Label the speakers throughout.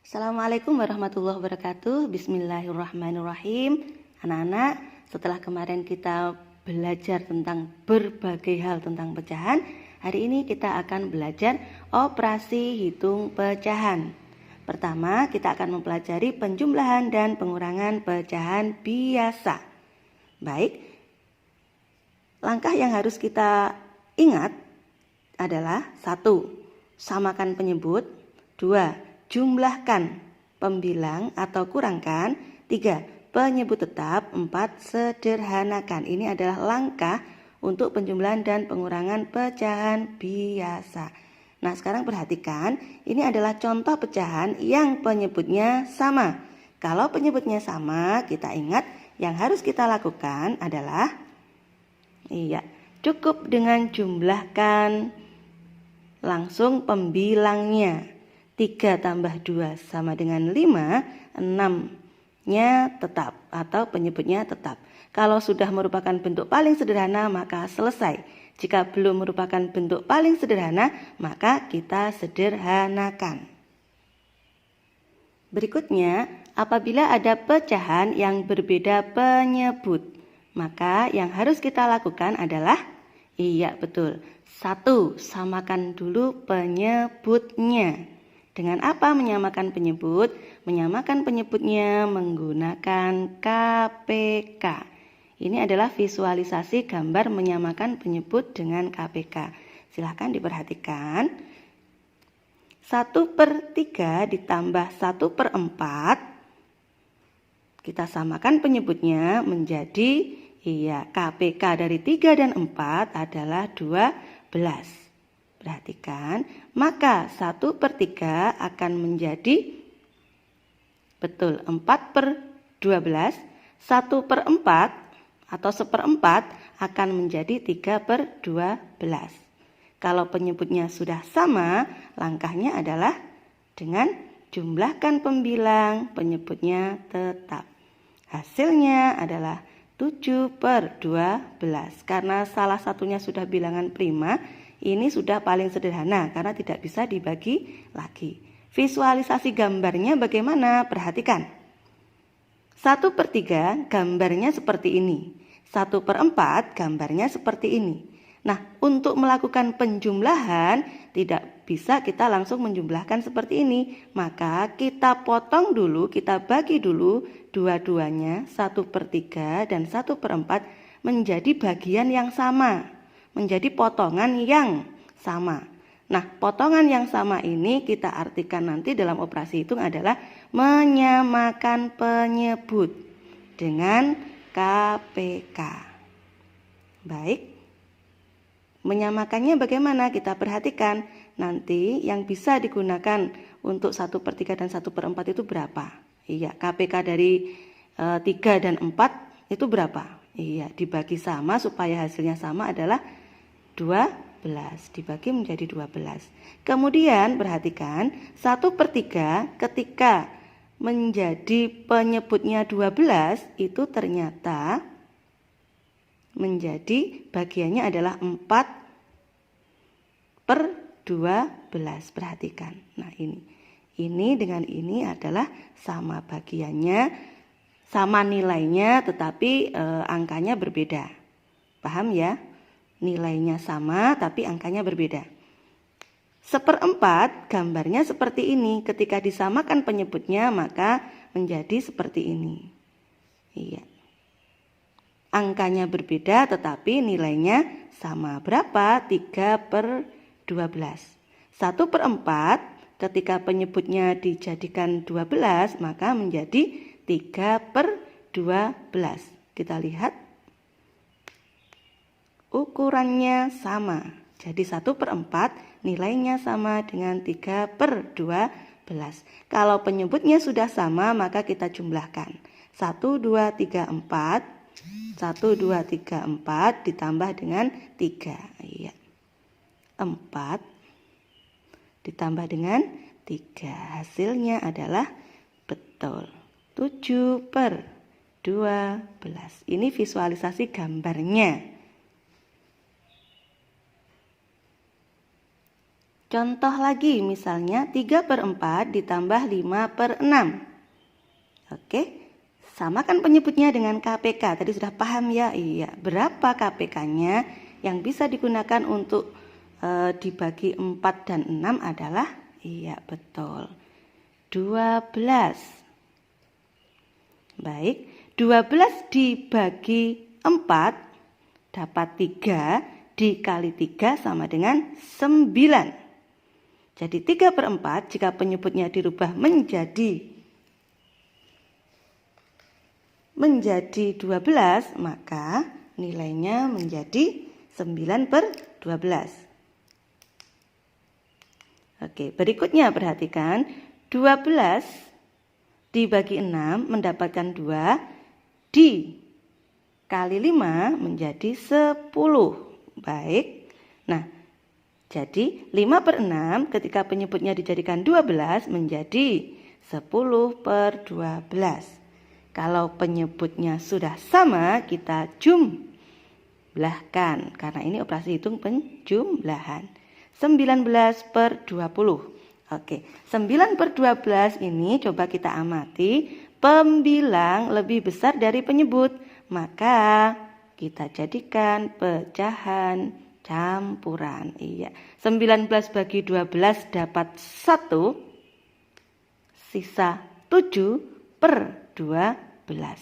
Speaker 1: Assalamualaikum warahmatullahi wabarakatuh. Bismillahirrahmanirrahim. Anak-anak, setelah kemarin kita belajar tentang berbagai hal tentang pecahan, hari ini kita akan belajar operasi hitung pecahan. Pertama, kita akan mempelajari penjumlahan dan pengurangan pecahan biasa. Baik, langkah yang harus kita ingat adalah 1. Samakan penyebut. 2. Jumlahkan pembilang atau kurangkan. 3. Penyebut tetap. 4. Sederhanakan. Ini adalah langkah untuk penjumlahan dan pengurangan pecahan biasa. Nah, sekarang perhatikan, ini adalah contoh pecahan yang penyebutnya sama. Kalau penyebutnya sama, kita ingat yang harus kita lakukan adalah cukup dengan jumlahkan langsung pembilangnya. 3 tambah 2 sama dengan 5, 6-nya tetap atau penyebutnya tetap. Kalau sudah merupakan bentuk paling sederhana maka selesai. Jika belum merupakan bentuk paling sederhana maka kita sederhanakan. Berikutnya, apabila ada pecahan yang berbeda penyebut, maka yang harus kita lakukan adalah betul. 1. Samakan dulu penyebutnya. Dengan apa menyamakan penyebut? Menyamakan penyebutnya menggunakan KPK. Ini adalah visualisasi gambar menyamakan penyebut dengan KPK. Silahkan diperhatikan. 1/3 ditambah 1/4. Kita samakan penyebutnya menjadi KPK dari 3 dan 4 adalah 12. Perhatikan, maka 1/3 akan menjadi 4/12. 1/4 atau 1/4 akan menjadi 3/12. Kalau penyebutnya sudah sama, langkahnya adalah dengan jumlahkan pembilang, penyebutnya tetap. Hasilnya adalah 7/12. Karena salah satunya sudah bilangan prima, ini sudah paling sederhana karena tidak bisa dibagi lagi. Visualisasi gambarnya bagaimana? Perhatikan. 1/3 gambarnya seperti ini. 1/4 gambarnya seperti ini. Nah, untuk melakukan penjumlahan tidak bisa kita langsung menjumlahkan seperti ini. Maka kita potong dulu, kita bagi dulu dua-duanya 1/3 dan 1/4 menjadi bagian yang sama. Menjadi potongan yang sama. Nah, potongan yang sama ini kita artikan nanti dalam operasi hitung adalah menyamakan penyebut dengan KPK. Baik. Menyamakannya bagaimana? Kita perhatikan. Nanti yang bisa digunakan untuk 1/3 dan 1/4 itu berapa? KPK dari 3 dan 4 itu berapa? Dibagi sama supaya hasilnya sama adalah 12, dibagi menjadi 12. Kemudian perhatikan 1/3 ketika menjadi penyebutnya 12 itu ternyata menjadi bagiannya adalah 4/12. Perhatikan. Nah, ini dengan ini adalah sama bagiannya, sama nilainya, tetapi angkanya berbeda. Paham ya? Nilainya sama tapi angkanya berbeda. 1/4 gambarnya seperti ini. Ketika disamakan penyebutnya maka menjadi seperti ini. Angkanya berbeda tetapi nilainya sama. Berapa? 3/12. 1/4 ketika penyebutnya dijadikan 12 maka menjadi 3/12. Kita lihat. Ukurannya sama. Jadi 1/4 nilainya sama dengan 3/12. Kalau penyebutnya sudah sama maka kita jumlahkan. 1, 2, 3, 4. 1, 2, 3, 4 ditambah dengan 3. 4 ditambah dengan 3. Hasilnya adalah betul 7/12. Ini visualisasi gambarnya. Contoh lagi, misalnya 3/4 ditambah 5/6. Oke, samakan penyebutnya dengan KPK. Tadi sudah paham ya? Iya. Berapa KPK-nya yang bisa digunakan untuk dibagi 4 dan 6 adalah? Iya, betul. 12. Baik, 12 dibagi 4 dapat 3, dikali 3 sama dengan 9. Jadi 3/4 jika penyebutnya dirubah menjadi 12, maka nilainya menjadi 9/12. Oke, berikutnya perhatikan, 12 dibagi 6 mendapatkan 2, dikali 5 menjadi 10. Baik, nah jadi 5/6 ketika penyebutnya dijadikan 12 menjadi 10/12. Kalau penyebutnya sudah sama, kita jumlahkan. Karena ini operasi hitung penjumlahan. 19/20. Oke, 9/12 ini coba kita amati. Pembilang lebih besar dari penyebut. Maka kita jadikan pecahan campuran. Iya, 19 bagi 12 dapat 1. Sisa 7/12.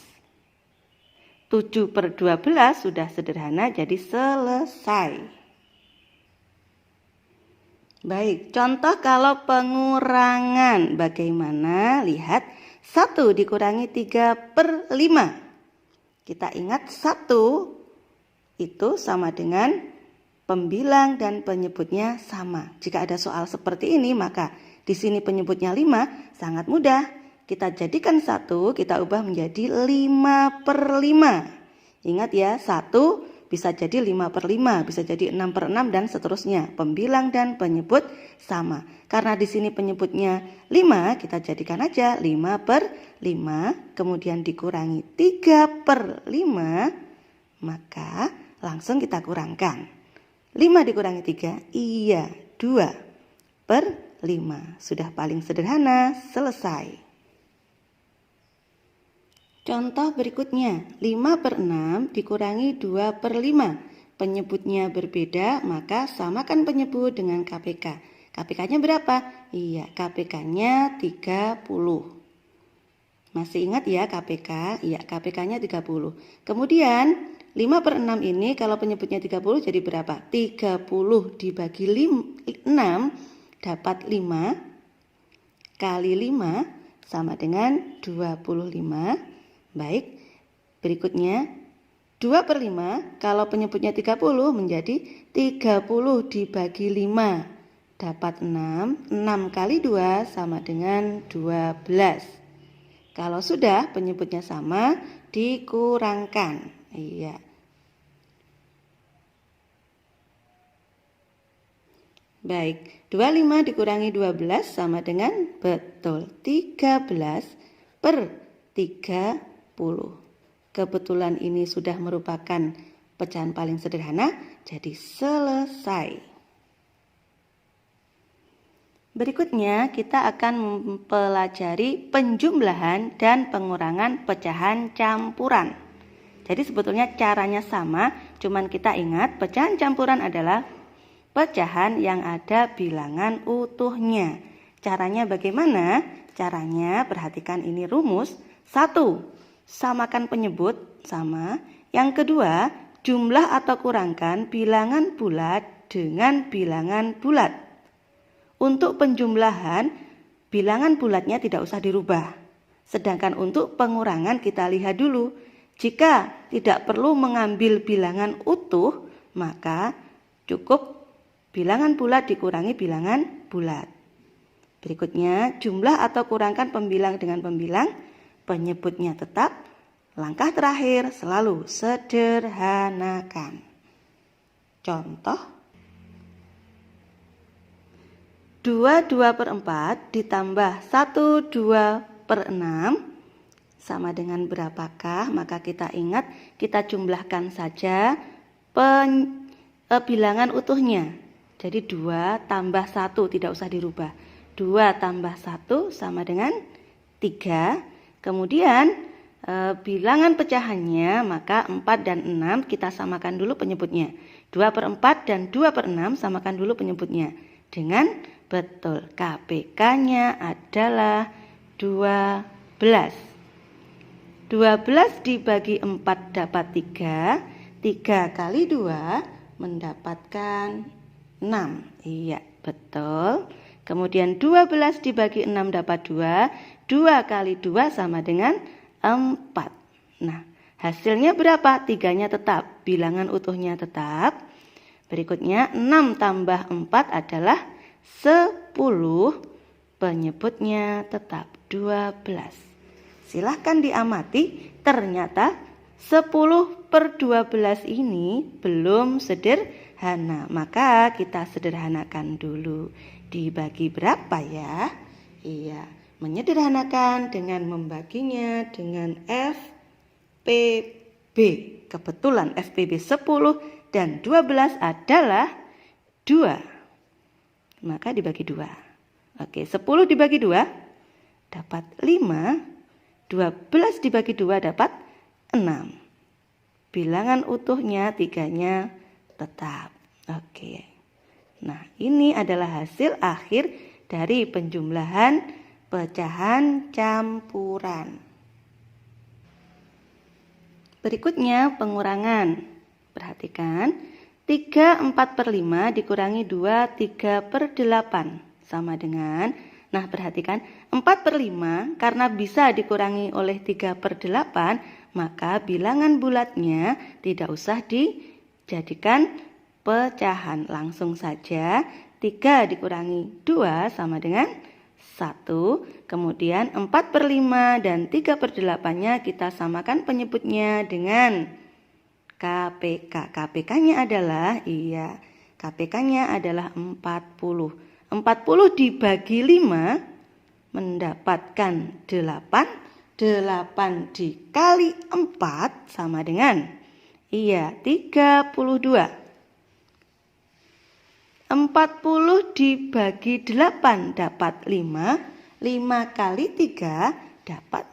Speaker 1: 7/12 sudah sederhana, jadi selesai. Baik, contoh kalau pengurangan. Bagaimana? Lihat, 1 dikurangi 3/5. Kita ingat 1 itu sama dengan pembilang dan penyebutnya sama. Jika ada soal seperti ini, maka di sini penyebutnya 5, sangat mudah. Kita jadikan 1, kita ubah menjadi 5/5. Ingat ya, 1 bisa jadi 5/5, bisa jadi 6/6 dan seterusnya. Pembilang dan penyebut sama. Karena di sini penyebutnya 5, kita jadikan aja 5/5, kemudian dikurangi 3/5, maka langsung kita kurangkan. 5 dikurangi 3, iya 2/5. Sudah paling sederhana, selesai. Contoh berikutnya, 5/6 dikurangi 2/5. Penyebutnya berbeda, maka samakan penyebut dengan KPK. KPK-nya berapa? Iya, KPK-nya 30. Masih ingat ya KPK? Iya, KPK-nya 30. Kemudian 5/6 ini kalau penyebutnya 30 jadi berapa? 30 dibagi 6 dapat 5 kali 5 sama dengan 25. Baik, berikutnya 2/5 kalau penyebutnya 30 menjadi 30 dibagi 5 dapat 6. 6 kali 2 sama dengan 12. Kalau sudah penyebutnya sama, dikurangkan. Iya. Baik, 25 dikurangi 12 sama dengan betul 13/30. Kebetulan ini sudah merupakan pecahan paling sederhana, jadi selesai. Berikutnya kita akan mempelajari penjumlahan dan pengurangan pecahan campuran. Jadi sebetulnya caranya sama, cuman kita ingat pecahan campuran adalah pecahan yang ada bilangan utuhnya. Caranya bagaimana? Caranya perhatikan ini rumus. 1. Samakan penyebut sama. Yang kedua, jumlah atau kurangkan bilangan bulat dengan bilangan bulat. Untuk penjumlahan, bilangan bulatnya tidak usah dirubah. Sedangkan untuk pengurangan kita lihat dulu. Jika tidak perlu mengambil bilangan utuh, maka cukup bilangan bulat dikurangi bilangan bulat. Berikutnya, jumlah atau kurangkan pembilang dengan pembilang. Penyebutnya tetap. Langkah terakhir selalu sederhanakan. Contoh, 2/4 ditambah 1/2/6 sama dengan berapakah? Maka kita ingat, kita jumlahkan saja bilangan utuhnya. Jadi 2 tambah 1 tidak usah dirubah. 2 tambah 1 sama dengan 3. Kemudian bilangan pecahannya maka 4 dan 6 kita samakan dulu penyebutnya. 2/4 dan 2/6 samakan dulu penyebutnya. Dengan betul KPK-nya adalah 12. 12 dibagi 4 dapat 3. 3 kali 2 mendapatkan 6. Iya, betul. Kemudian 12 dibagi 6 dapat 2. 2 kali 2 sama dengan 4. Nah, hasilnya berapa? 3-nya tetap, bilangan utuhnya tetap. Berikutnya 6 tambah 4 adalah 10. Penyebutnya tetap 12. Silahkan diamati, ternyata 10/12 ini belum sederhana. Maka kita sederhanakan dulu. Dibagi berapa ya? Iya, menyederhanakan dengan membaginya dengan FPB. Kebetulan FPB 10 dan 12 adalah 2. Maka dibagi 2. Oke, 10 dibagi 2 dapat 5. 12 dibagi 2 dapat 6. Bilangan utuhnya 3-nya tetap. Oke. Nah, ini adalah hasil akhir dari penjumlahan pecahan campuran. Berikutnya pengurangan. Perhatikan, 3/4/5 dikurangi 2 3/8 sama dengan, nah perhatikan 4/5 karena bisa dikurangi oleh 3/8, maka bilangan bulatnya tidak usah dijadikan pecahan. Langsung saja 3 dikurangi 2 sama dengan 1. Kemudian 4/5 dan 3/8-nya kita samakan penyebutnya dengan KPK. KPK-nya adalah, KPK-nya adalah 40. 40 dibagi 5 mendapatkan 8. 8 dikali 4 sama dengan, 32. 40 dibagi 8 dapat 5. 5 kali 3 dapat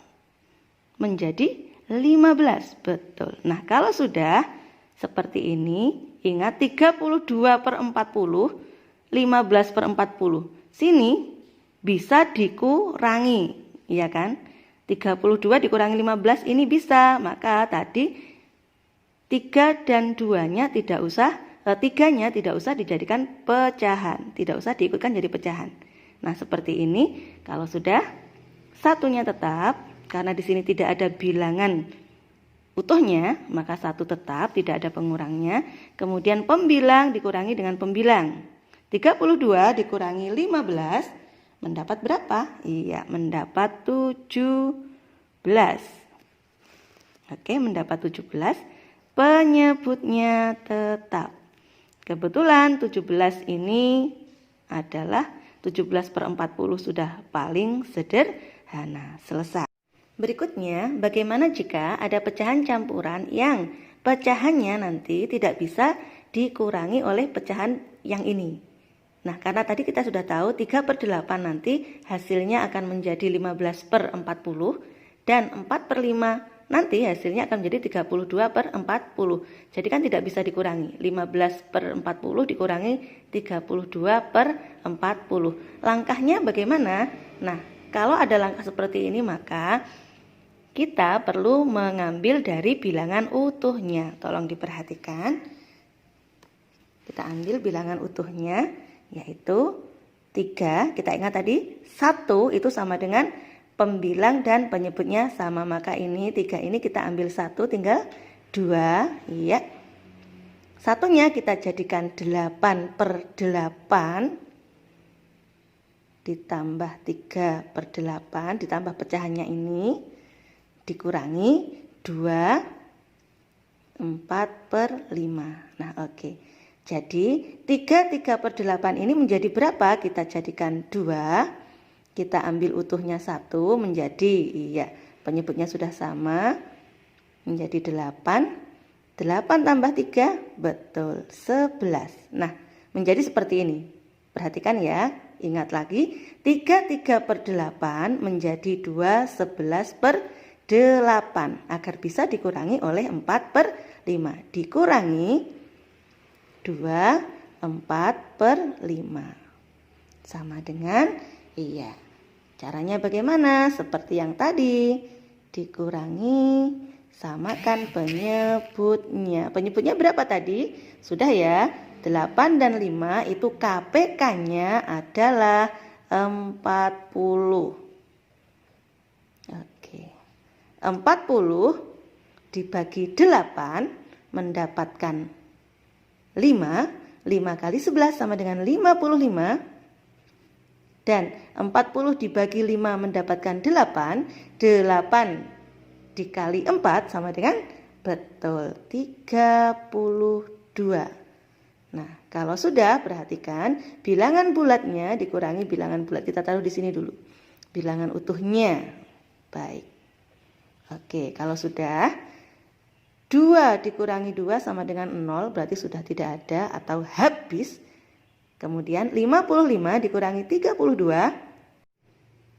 Speaker 1: menjadi 15. Betul. Nah, kalau sudah seperti ini, ingat 32/40, 15/40. Sini bisa dikurangi, ya kan? 32 dikurangi 15 ini bisa. Maka tadi 3 dan 2-nya tidak usah, 3-nya tidak usah dijadikan pecahan, tidak usah diikutkan jadi pecahan. Nah, seperti ini. Kalau sudah, satunya tetap. Karena di sini tidak ada bilangan utuhnya, maka 1 tetap, tidak ada pengurangnya. Kemudian pembilang dikurangi dengan pembilang. 32 dikurangi 15 mendapat berapa? Iya, mendapat 17. Oke, mendapat 17. Penyebutnya tetap. Kebetulan 17 ini adalah 17/40 sudah paling sederhana. Selesai. Berikutnya, bagaimana jika ada pecahan campuran yang pecahannya nanti tidak bisa dikurangi oleh pecahan yang ini. Nah, karena tadi kita sudah tahu 3/8 nanti hasilnya akan menjadi 15/40 dan 4/5 nanti hasilnya akan menjadi 32/40. Jadi kan tidak bisa dikurangi. 15/40 dikurangi 32/40. Langkahnya bagaimana? Nah, kalau ada langkah seperti ini maka kita perlu mengambil dari bilangan utuhnya. Tolong diperhatikan. Kita ambil bilangan utuhnya, yaitu 3. Kita ingat tadi 1 itu sama dengan pembilang dan penyebutnya sama. Maka ini 3 ini kita ambil 1, tinggal 2. Iya. Satunya kita jadikan 8/8 ditambah 3/8 ditambah pecahannya ini dikurangi 2 4/5. Nah, oke. Jadi 3/8 ini menjadi berapa? Kita jadikan 2. Kita ambil utuhnya 1 menjadi, penyebutnya sudah sama, menjadi 8. 8 tambah 3, betul, 11. Nah, menjadi seperti ini. Perhatikan ya, ingat lagi, 3/3/8 menjadi 2/11/8 agar bisa dikurangi oleh 4/5. Dikurangi 2/4/5. Sama dengan, iya. Caranya bagaimana? Seperti yang tadi, dikurangi, samakan penyebutnya. Penyebutnya berapa tadi? Sudah ya, 8 dan 5 itu KPK-nya adalah 40. Oke. 40 dibagi 8 mendapatkan 5. 5 kali 11 sama dengan 55. Dan 40 dibagi 5 mendapatkan 8. 8 dikali 4 sama dengan, betul, 32. Nah, kalau sudah, perhatikan bilangan bulatnya dikurangi bilangan bulat. Kita taruh di sini dulu. Bilangan utuhnya. Baik. Oke, kalau sudah, 2 dikurangi 2 sama dengan 0, berarti sudah tidak ada atau habis. Kemudian 55 dikurangi 32.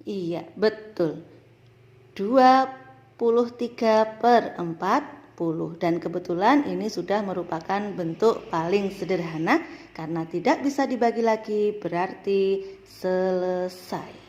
Speaker 1: Iya, betul. 23/40. Dan kebetulan ini sudah merupakan bentuk paling sederhana karena tidak bisa dibagi lagi, berarti selesai.